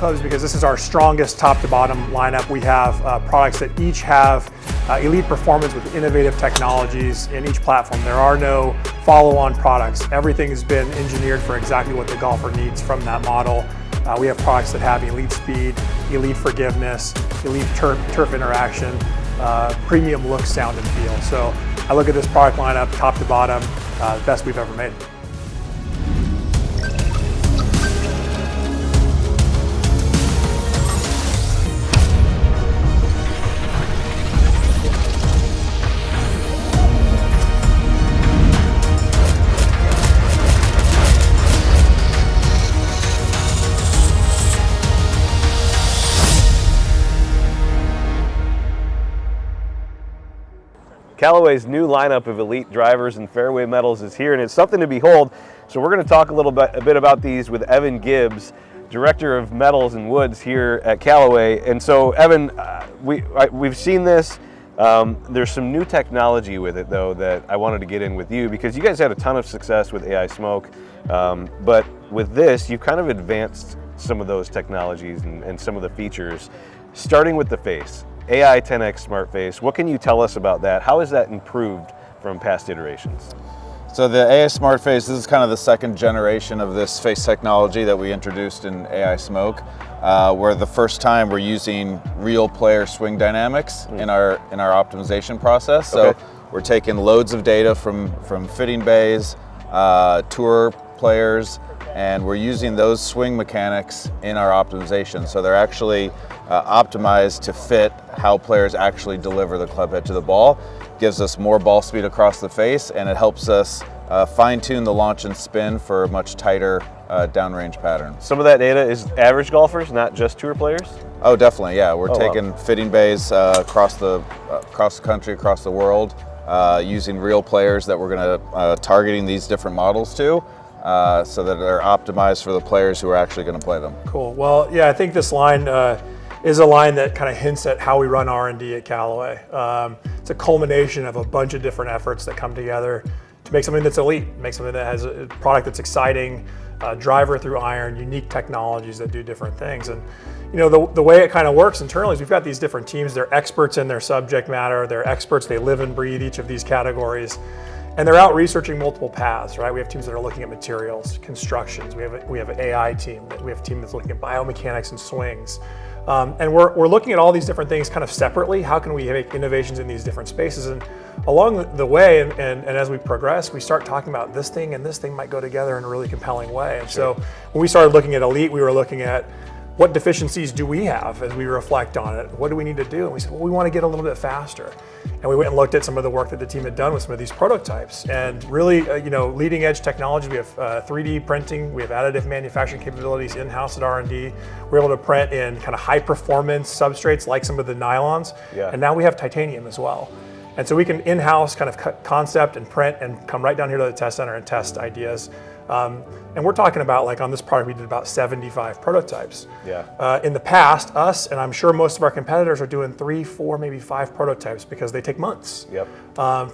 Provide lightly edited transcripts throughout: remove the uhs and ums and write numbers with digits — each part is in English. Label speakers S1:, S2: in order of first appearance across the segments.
S1: clubs because this is our strongest top to bottom lineup. We have products that each have elite performance with innovative technologies in each platform. There are no follow-on products. Everything has been engineered for exactly what the golfer needs from that model. We have products that have elite speed, elite forgiveness, elite turf interaction, premium look, sound, and feel. So I look at this product lineup, top to bottom, the best we've ever made.
S2: Callaway's new lineup of elite drivers and fairway metals is here, and it's something to behold. So we're going to talk a bit about these with Evan Gibbs, Director of Metals and Woods here at Callaway. And so, Evan, we've seen this. There's some new technology with it, though, that I wanted to get in with you because you guys had a ton of success with AI smoke. But with this, you've kind of advanced some of those technologies and some of the features, starting with the face. AI 10X Smart Face, what can you tell us about that? How has that improved from past iterations?
S3: So the AI Smart Face, this is kind of the second generation of this face technology that we introduced in AI Smoke, where the first time we're using real player swing dynamics in our optimization process. So we're taking loads of data from fitting bays, tour players, and we're using those swing mechanics in our optimization. So they're actually optimized to fit how players actually deliver the club head to the ball. Gives us more ball speed across the face, and it helps us fine tune the launch and spin for a much tighter downrange pattern.
S2: Some of that data is average golfers, not just tour players?
S3: Oh, definitely, yeah. We're taking fitting bays across the country, across the world, using real players that we're gonna targeting these different models to. So that they're optimized for the players who are actually going to play them.
S1: Cool. Well, yeah, I think this line is a line that kind of hints at how we run R&D at Callaway. It's a culmination of a bunch of different efforts that come together to make something that's elite, make something that has a product that's exciting, driver through iron, unique technologies that do different things. And you know, the way it kind of works internally is we've got these different teams. They're experts in their subject matter. They're experts. They live and breathe each of these categories. And they're out researching multiple paths, right? We have teams that are looking at materials, constructions. We have an AI team. We have a team that's looking at biomechanics and swings. And we're looking at all these different things kind of separately. How can we make innovations in these different spaces? And along the way, and as we progress, we start talking about this thing and this thing might go together in a really compelling way. And so when we started looking at Elite, we were looking at what deficiencies do we have as we reflect on it? What do we need to do? And we said, well, we want to get a little bit faster. And we went and looked at some of the work that the team had done with some of these prototypes. And really, leading edge technology. We have 3D printing. We have additive manufacturing capabilities in-house at R&D. We're able to print in kind of high performance substrates like some of the nylons. Yeah. And now we have titanium as well. And so we can in-house kind of concept and print and come right down here to the test center and test ideas. And we're talking about, like on this product, we did about 75 prototypes. Yeah. In the past, us, and I'm sure most of our competitors are doing 3, 4, maybe 5 prototypes because they take months. Yep.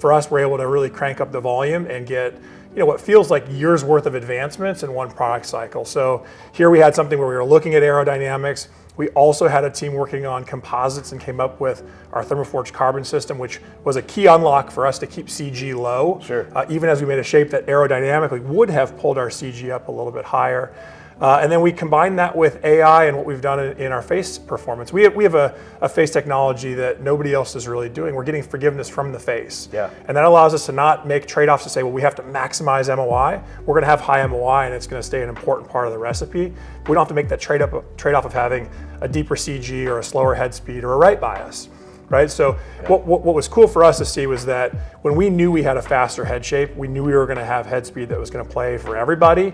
S1: For us, we're able to really crank up the volume and get, what feels like years worth of advancements in one product cycle. So here we had something where we were looking at aerodynamics. We also had a team working on composites and came up with our thermoforged carbon system, which was a key unlock for us to keep CG low. Sure. Even as we made a shape that aerodynamically would have pulled our CG up a little bit higher. And then we combine that with AI and what we've done in our face performance. We have a face technology that nobody else is really doing. We're getting forgiveness from the face. Yeah. And that allows us to not make trade-offs to say, well, we have to maximize MOI. We're going to have high MOI and it's going to stay an important part of the recipe. We don't have to make that trade-off of having a deeper CG or a slower head speed or a right bias. Right? So what was cool for us to see was that when we knew we had a faster head shape, we knew we were going to have head speed that was going to play for everybody.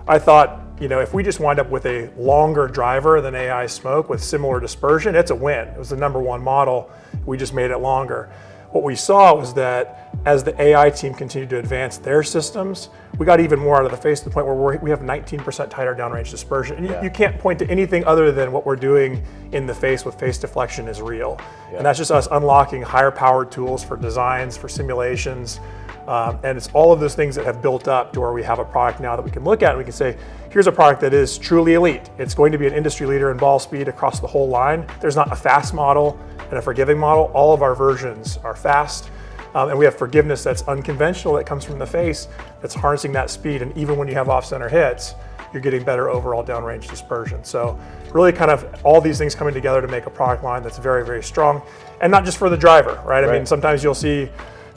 S1: I thought, if we just wind up with a longer driver than AI Smoke with similar dispersion, it's a win. It was the #1 model. We just made it longer. What we saw was that as the AI team continued to advance their systems, we got even more out of the face to the point where we have 19% tighter downrange dispersion. And you can't point to anything other than what we're doing in the face with face deflection is real. Yeah. And that's just us unlocking higher powered tools for designs, for simulations, And it's all of those things that have built up to where we have a product now that we can look at and we can say, here's a product that is truly elite. It's going to be an industry leader in ball speed across the whole line. There's not a fast model and a forgiving model. All of our versions are fast. And we have forgiveness that's unconventional, that comes from the face, that's harnessing that speed. And even when you have off-center hits, you're getting better overall downrange dispersion. So really kind of all these things coming together to make a product line that's very, very strong. And not just for the driver, right? I mean, sometimes you'll see,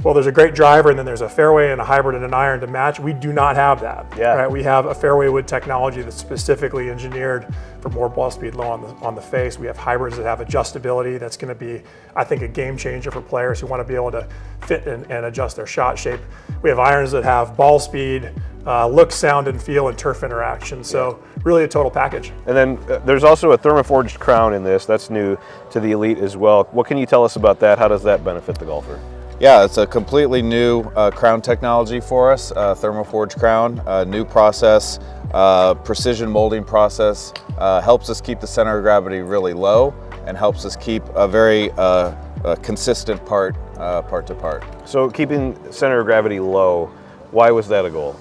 S1: well, there's a great driver and then there's a fairway and a hybrid and an iron to match. We do not have that. Right? We have a Fairway Wood technology that's specifically engineered for more ball speed low on the face. We have hybrids that have adjustability. That's going to be, I think, a game changer for players who want to be able to fit and adjust their shot shape. We have irons that have ball speed, look, sound, and feel, and turf interaction. So really a total package.
S2: And then there's also a thermoforged crown in this. That's new to the Elite as well. What can you tell us about that? How does that benefit the golfer?
S3: Yeah, it's a completely new crown technology for us, thermoforged crown, new process, precision molding process, helps us keep the center of gravity really low and helps us keep a very consistent part to part.
S2: So keeping center of gravity low, why was that a goal?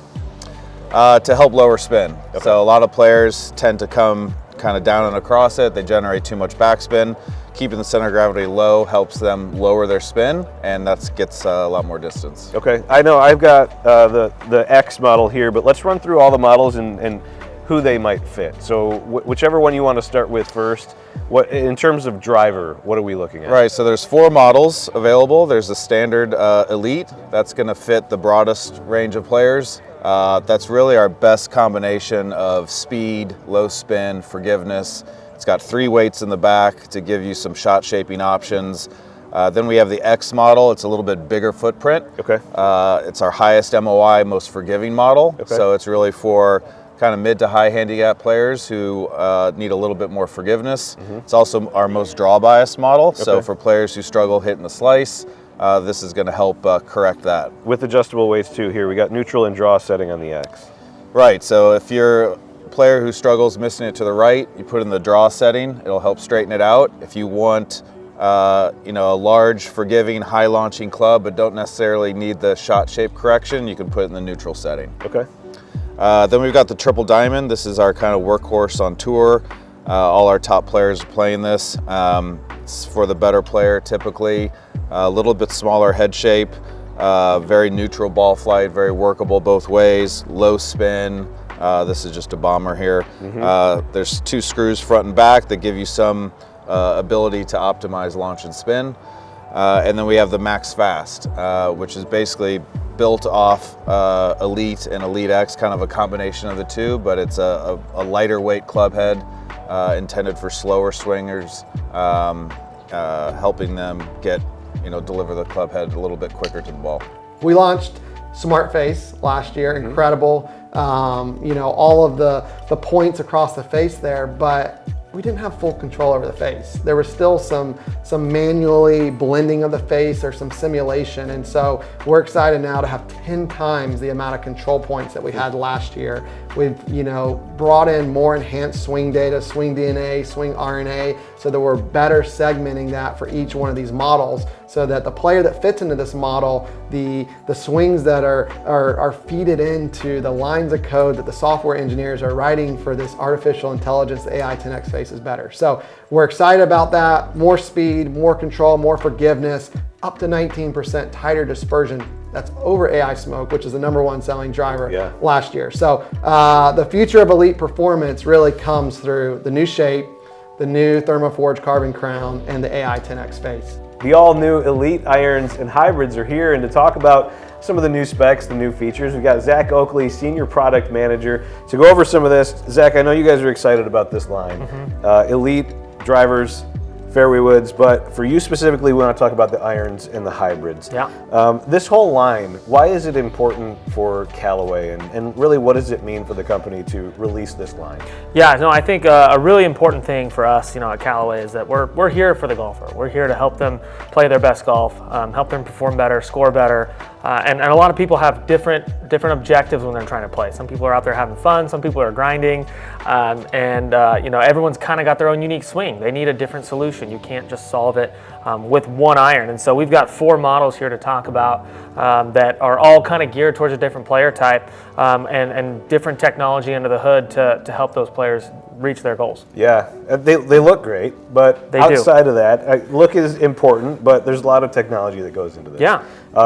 S3: To help lower spin. Okay. So a lot of players tend to come kind of down and across it, they generate too much backspin. Keeping the center of gravity low helps them lower their spin, and that gets a lot more distance.
S2: Okay, I know I've got the X model here, but let's run through all the models and who they might fit. So whichever one you want to start with first, what in terms of driver, what are we looking at?
S3: Right, so there's 4 models available. There's the standard Elite, that's going to fit the broadest range of players. That's really our best combination of speed, low spin, forgiveness. It's got 3 weights in the back to give you some shot shaping options. Then we have the X model. It's a little bit bigger footprint.
S2: Okay.
S3: It's our highest MOI, most forgiving model. Okay. So it's really for kind of mid to high handicap players who need a little bit more forgiveness. Mm-hmm. It's also our most draw bias model. Okay. So for players who struggle hitting the slice, this is going to help correct that.
S2: With adjustable weights too here, we got neutral and draw setting on the X.
S3: Right, so if you're player who struggles missing it to the right, you put in the draw setting, it'll help straighten it out. If you want a large, forgiving, high launching club but don't necessarily need the shot shape correction, you can put it in the neutral setting.
S2: Okay.
S3: Then we've got the triple diamond. This is our kind of workhorse on tour. All our top players are playing this. It's for the better player typically. A little bit smaller head shape, very neutral ball flight, very workable both ways, low spin. This is just a bomber here. Mm-hmm. There's 2 screws front and back that give you some ability to optimize launch and spin. And then we have the Max Fast, which is basically built off Elite and Elite X, kind of a combination of the two, but it's a lighter weight club head intended for slower swingers, helping them get, deliver the club head a little bit quicker to the ball.
S4: We launched Smart Face last year, incredible. All of the points across the face there, but we didn't have full control over the face. There was still some manually blending of the face or some simulation. And so we're excited now to have 10 times the amount of control points that we had last year. We've, brought in more enhanced swing data, swing DNA, swing RNA, so that we're better segmenting that for each one of these models, so that the player that fits into this model, the swings that are feeded into the lines of code that the software engineers are writing for this artificial intelligence, the AI 10X face is better. So we're excited about that. More speed, more control, more forgiveness, up to 19% tighter dispersion. That's over AI Smoke, which is the #1 selling driver last year. So the future of Elite performance really comes through the new shape, the new thermoforged carbon crown, and the AI 10X face.
S2: The all-new Elite irons and hybrids are here, and to talk about some of the new specs, the new features, we've got Zach Oakley, Senior Product Manager, to go over some of this. Zach, I know you guys are excited about this line. Mm-hmm. Elite drivers, Fairway Woods, but for you specifically, we want to talk about the irons and the hybrids.
S5: Yeah.
S2: This whole line, why is it important for Callaway, and really what does it mean for the company to release this line?
S5: Yeah, no, I think a really important thing for us, at Callaway is that we're here for the golfer. We're here to help them play their best golf, help them perform better, score better, and a lot of people have different objectives when they're trying to play. Some people are out there having fun, some people are grinding, and everyone's kind of got their own unique swing. They need a different solution. You can't just solve it with one iron. And so we've got 4 models here to talk about that are all kind of geared towards a different player type and different technology under the hood to help those players reach their goals.
S2: Yeah, they look great, but outside of that, look is important, but there's a lot of technology that goes into this.
S5: Yeah.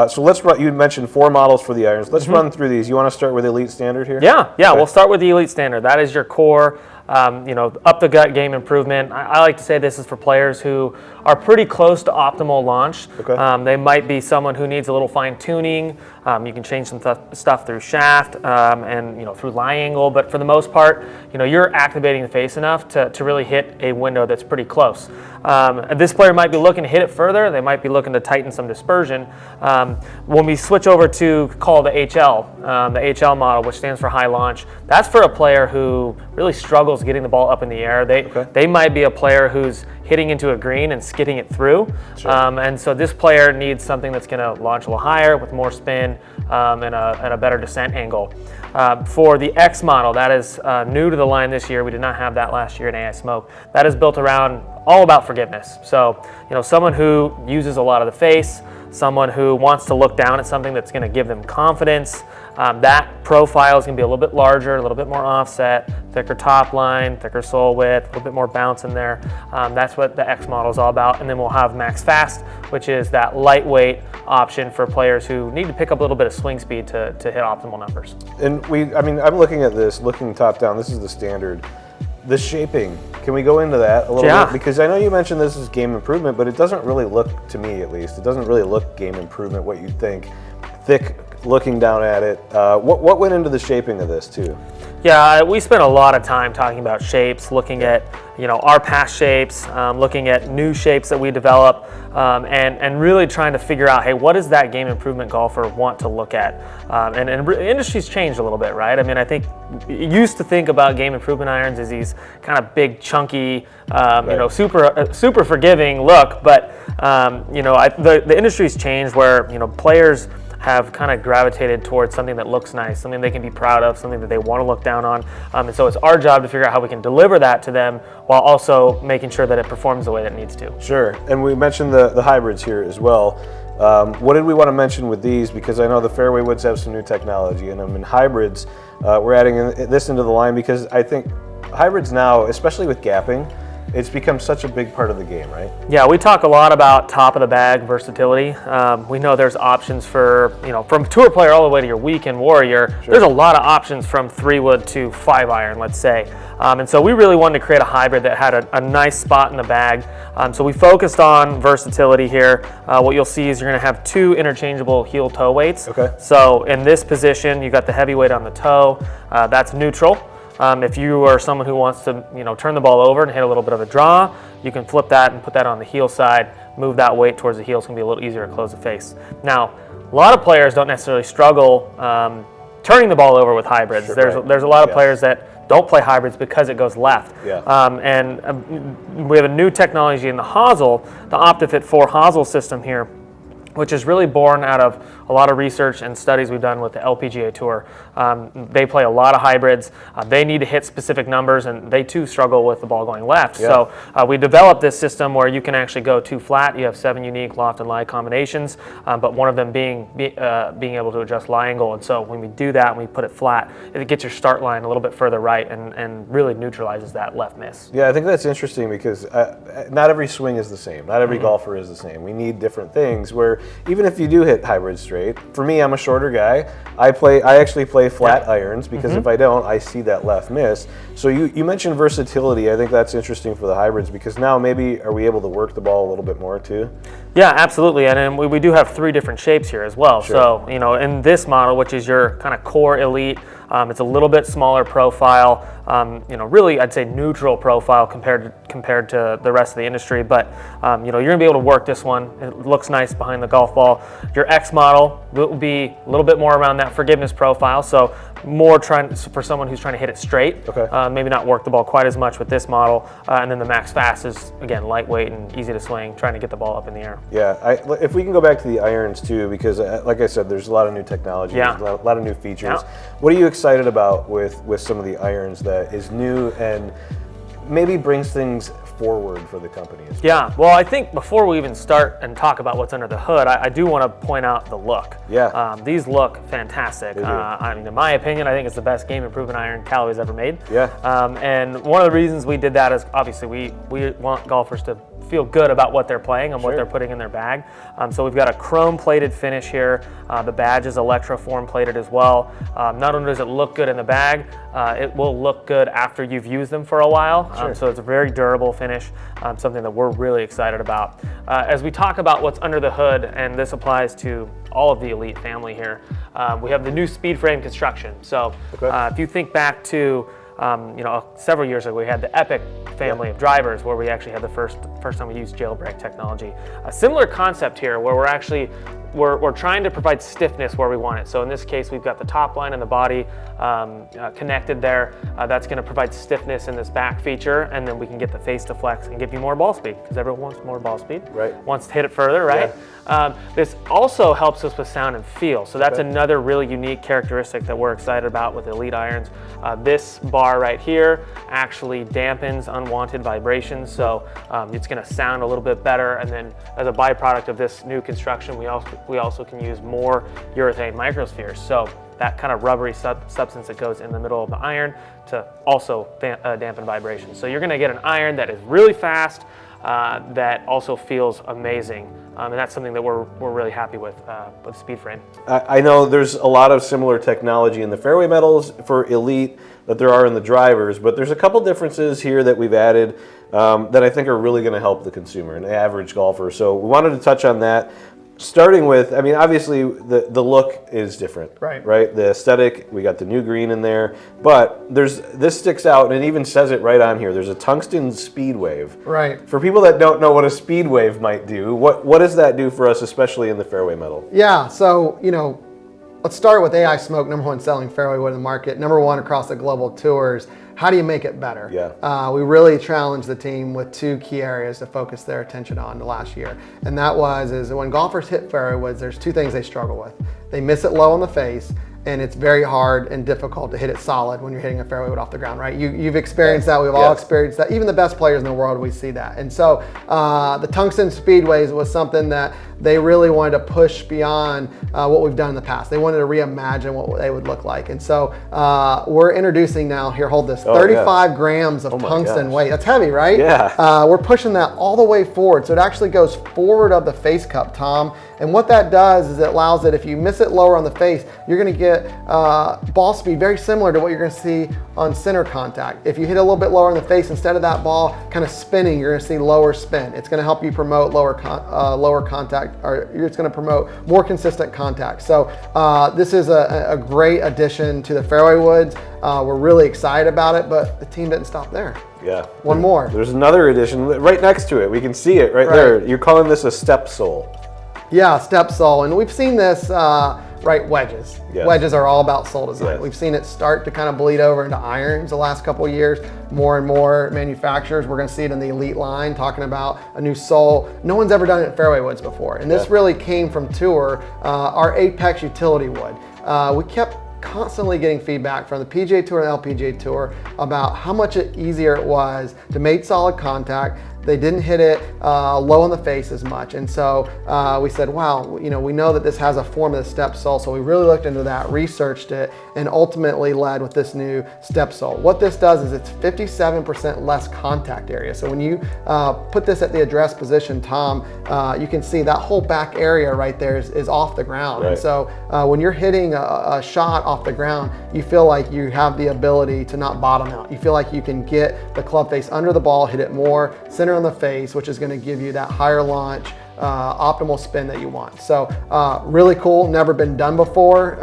S2: So let's run, you mentioned 4 models for the irons. Let's run through these. You want to start with Elite Standard here?
S5: Yeah, okay. We'll start with the Elite Standard. That is your core, up the gut game improvement. I like to say this is for players who are pretty close to optimal launch.
S2: Okay.
S5: They might be someone who needs a little fine tuning. You can change some stuff through shaft and through lie angle, but for the most part, you're activating the face enough to really hit a window that's pretty close. This player might be looking to hit it further. They might be looking to tighten some dispersion. When we switch over to call the HL model, which stands for high launch, that's for a player who really struggles getting the ball up in the air. They might be a player who's hitting into a green and skidding it through.
S2: Sure.
S5: And so this player needs something that's going to launch a little higher with more spin and a better descent angle. For the X model, that is new to the line this year. We did not have that last year in AI Smoke. That is built around all about forgiveness. So, someone who uses a lot of the face, someone who wants to look down at something that's going to give them confidence. That profile is going to be a little bit larger, a little bit more offset, thicker top line, thicker sole width, a little bit more bounce in there. That's what the X model is all about. And then we'll have Max Fast, which is that lightweight option for players who need to pick up a little bit of swing speed to hit optimal numbers.
S2: And I'm looking at this, looking top down. This is the standard. The shaping, can we go into that a little bit? Because I know you mentioned this is game improvement, but it doesn't really look, to me at least, it doesn't really look game improvement what you'd think. Thick, looking down at it. What went into the shaping of this too?
S5: Yeah, we spent a lot of time talking about shapes, looking at our past shapes, looking at new shapes that we develop, and really trying to figure out, hey, what does that game improvement golfer want to look at? And industry's changed a little bit, right? I think you used to think about game improvement irons as these kind of big, chunky, super forgiving look, but the industry's changed where players have kind of gravitated towards something that looks nice, something they can be proud of, something that they want to look down on. And so it's our job to figure out how we can deliver that to them while also making sure that it performs the way that it needs to.
S2: Sure, and we mentioned the hybrids here as well. What did we want to mention with these? Because I know the Fairway Woods have some new technology, and in hybrids, we're adding this into the line because I think hybrids now, especially with gapping, it's become such a big part of the game, right? Yeah,
S5: we talk a lot about top of the bag versatility. We know there's options for, from tour player all the way to your weekend warrior. Sure. There's a lot of options from 3-wood to 5-iron, let's say. And so we really wanted to create a hybrid that had a nice spot in the bag. So we focused on versatility here. What you'll see is you're going to have 2 interchangeable heel toe weights.
S2: Okay.
S5: So in this position, you got the heavy weight on the toe. That's neutral. If you are someone who wants to, turn the ball over and hit a little bit of a draw, you can flip that and put that on the heel side, move that weight towards the heel. It's going to be a little easier to close the face. Now, a lot of players don't necessarily struggle turning the ball over with hybrids.
S2: Sure,
S5: there's a lot of players that don't play hybrids because it goes left.
S2: Yeah.
S5: And we have a new technology in the hosel, the OptiFit 4 hosel system here, which is really born out of a lot of research and studies we've done with the LPGA Tour. They play a lot of hybrids. They need to hit specific numbers, and they too struggle with the ball going left.
S2: Yeah.
S5: So we developed this system where you can actually go 2 flat. You have 7 unique loft and lie combinations, but one of them being able to adjust lie angle. And so when we do that and we put it flat, it gets your start line a little bit further right and really neutralizes that left miss.
S2: Yeah, I think that's interesting because not every swing is the same. Not every golfer is the same. We need different things where even if you do hit hybrid straight, for me, I'm a shorter guy. I actually play flat irons because if I don't, I see that left miss. So you mentioned versatility. I think that's interesting for the hybrids because now maybe are we able to work the ball a little bit more too?
S5: Yeah, absolutely. And then we do have 3 different shapes here as well.
S2: Sure.
S5: So, in this model, which is your kind of core elite, it's a little bit smaller profile, really I'd say neutral profile compared to the rest of the industry. But you're going to be able to work this one. It looks nice behind the golf ball. Your X model will be a little bit more around that forgiveness profile. So more for someone who's trying to hit it straight.
S2: Okay.
S5: Maybe not work the ball quite as much with this model. And then the Max Fast is again lightweight and easy to swing, trying to get the ball up in the air.
S2: Yeah, if we can go back to the irons too, because like I said, there's a lot of new technology, there's a lot of new features.
S5: Yeah.
S2: What are you excited about with some of the irons that is new and maybe brings things forward for the company as well.
S5: Yeah, well, I think before we even start and talk about what's under the hood, I do want to point out the look.
S2: Yeah.
S5: These look fantastic.
S2: They do.
S5: I mean, in my opinion, I think it's the best game improvement iron Callaway's ever made.
S2: Yeah.
S5: And one of the reasons we did that is obviously we want golfers to feel good about what they're playing and what they're putting in their bag. So we've got a chrome plated finish here. The badge is electroform plated as well. Not only does it look good in the bag, it will look good after you've used them for a while. So it's a very durable finish, something that we're really excited about. As we talk about what's under the hood, and this applies to all of the Elyte family here, we have the new speed frame construction. So if you think back to several years ago, we had the Epic family of drivers where we actually had the first time we used jailbreak technology. A similar concept here where we're trying to provide stiffness where we want it. So in this case, we've got the top line and the body connected there. That's going to provide stiffness in this back feature, and then we can get the face to flex and give you more ball speed, because everyone wants more ball speed.
S2: Right.
S5: Wants to hit it further, right? This also helps us with sound and feel. So that's another really unique characteristic that we're excited about with Elyte irons. This bar right here actually dampens unwanted vibrations, so it's going to sound a little bit better. And then as a byproduct of this new construction, we also can use more urethane microspheres. So that kind of rubbery substance that goes in the middle of the iron to also dampen vibrations. So you're going to get an iron that is really fast, that also feels amazing. And that's something that we're really happy with Speed Frame.
S2: I know there's a lot of similar technology in the fairway metals for Elyte that there are in the drivers, but there's a couple differences here that we've added that I think are really going to help the consumer and the average golfer. So we wanted to touch on that. Starting with, I mean, obviously the look is different, right? The aesthetic, we got the new green in there, but this sticks out, and it even says it right on here. There's a tungsten speed wave.
S4: Right.
S2: For people that don't know what a speed wave might do, what does that do for us, especially in the fairway metal?
S4: Yeah, so, let's start with AI Smoke, #1 selling fairway wood in the market, #1 across the global tours. How do you make it better?
S2: Yeah.
S4: We really challenged the team with 2 key areas to focus their attention on the last year. And that is when golfers hit fairway woods, there's 2 things they struggle with. They miss it low on the face, and it's very hard and difficult to hit it solid when you're hitting a fairway wood off the ground, right? You've experienced that, we've all experienced that. Even the best players in the world, we see that. And so the tungsten speedways was something that they really wanted to push beyond what we've done in the past. They wanted to reimagine what they would look like. And so we're introducing now, here, hold this, 35 grams of tungsten weight. That's heavy, right?
S2: Yeah.
S4: We're pushing that all the way forward. So it actually goes forward of the face cup, Tom. And what that does is it allows it, if you miss it lower on the face, you're gonna get ball speed very similar to what you're gonna see on center contact. If you hit a little bit lower on the face, instead of that ball kind of spinning, you're gonna see lower spin. It's gonna help you promote lower contact, or it's gonna promote more consistent contact. So this is a great addition to the fairway woods. We're really excited about it, but the team didn't stop there.
S2: Yeah.
S4: One more.
S2: There's another addition right next to it. We can see it right there. You're calling this a step sole.
S4: Yeah, step sole, and we've seen this, wedges.
S2: Yes.
S4: Wedges are all about sole design.
S2: Yes.
S4: We've seen it start to kind of bleed over into irons the last couple of years. More and more manufacturers, we're gonna see it in the Elyte line, talking about a new sole. No one's ever done it at fairway woods before, and this really came from Tour, our Apex utility wood. We kept constantly getting feedback from the PGA Tour and LPGA Tour about how much easier it was to make solid contact. They didn't hit it low in the face as much. And so we said, wow, we know that this has a form of the step sole. So we really looked into that, researched it, and ultimately led with this new step sole. What this does is it's 57% less contact area. So when you put this at the address position, Tom, you can see that whole back area right there is off the ground.
S2: Right.
S4: And so when you're hitting a shot off the ground, you feel like you have the ability to not bottom out. You feel like you can get the club face under the ball, hit it more, center on the face, which is going to give you that higher launch, optimal spin that you want. So really cool, never been done before.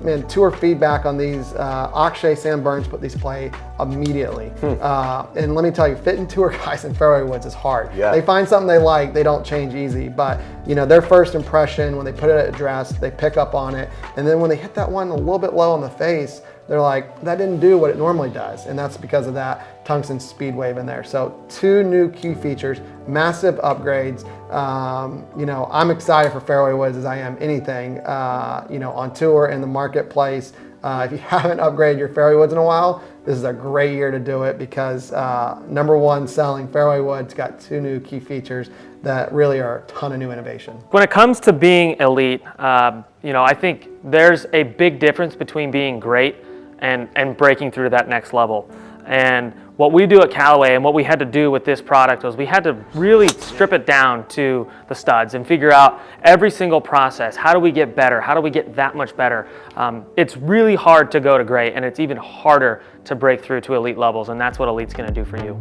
S4: Man, Tour feedback on these, Akshay, Sam Burns put these play immediately. And let me tell you, fitting Tour guys in fairway woods is hard.
S2: Yeah.
S4: They find something they like, they don't change easy, but their first impression when they put it at address, they pick up on it. And then when they hit that one a little bit low on the face, they're like, that didn't do what it normally does. And that's because of that tungsten speed wave in there. So 2 new key features, massive upgrades. I'm excited for fairway woods as I am anything, on tour in the marketplace. If you haven't upgraded your Fairway Woods in a while, this is a great year to do it because #1 selling Fairway Woods got 2 new key features that really are a ton of new innovation.
S5: When it comes to being elite, I think there's a big difference between being great and breaking through to that next level. And what we do at Callaway and what we had to do with this product was we had to really strip it down to the studs and figure out every single process. How do we get better? How do we get that much better? It's really hard to go to great, and it's even harder to break through to elite levels, and that's what Elite's going to do for you.